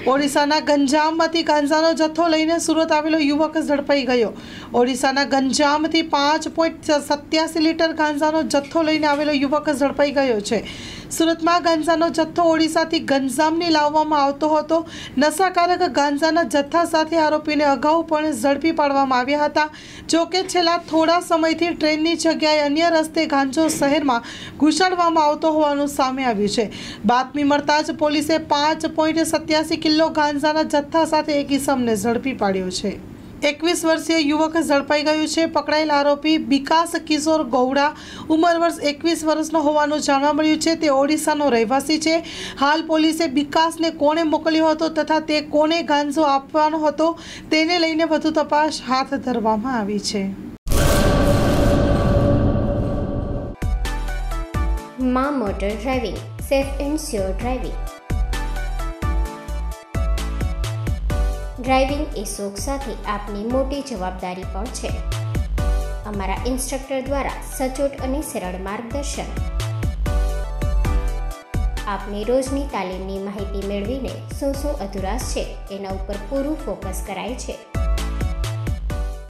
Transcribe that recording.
ઓડિશાના ગંજામમાંથી ગાંજાનો જથ્થો લઈને સુરત આવેલો યુવક ઝડપાઈ ગયો। ઓડિશાના ગંજામથી 5.87 લીટર ગાંજાનો જથ્થો લઈને આવેલો યુવક ઝડપાઈ ગયો છે। સુરતમાં ગાંજાનો જથ્થો ઓડિશાથી ગંજામની લાવવામાં આવતો હતો। નશાકારક ગાંજાના જથ્થા સાથે આરોપીને અગાઉ પણ ઝડપી પાડવામાં આવ્યા હતા। જોકે છેલ્લા થોડા સમયથી ટ્રેનની જગ્યાએ અન્ય રસ્તે ગાંજો શહેરમાં ઘુસાડવામાં આવતો હોવાનું સામે આવ્યું છે। બાતમી મળતા જ પોલીસે 5.87 કિલો ગાંજાના જથ્થા સાથે એક ઇસમને ઝડપી પાડ્યો છે। 21 વર્ષીય યુવક ઝડપાઈ ગયું છે। પકડાયેલ આરોપી વિકાસ કિશોર ગૌડા ઉંમર વર્ષ 21 વર્ષનો હોવાનું જાણવા મળ્યું છે। તે ઓડિશાનો રહેવાસી છે। હાલ પોલીસે વિકાસને કોણે મોકલ્યો હતો તથા તે કોને ગાંજો આપવાનો હતો તેને લઈને વધુ તપાસ હાથ ધરવામાં આવી છે। માં motor driving, safe and sure driving. Driving એ શોખ સાથે આપની મોટી જવાબદારી પણ છે। અમારા ઇન્સ્ટ્રક્ટર દ્વારા સચોટ અને સરળ માર્ગદર્શન આપની રોજની તાલીમની માહિતી મેળવીને શું અધુરાશ છે એના ઉપર પૂરું ફોકસ કરાય છે।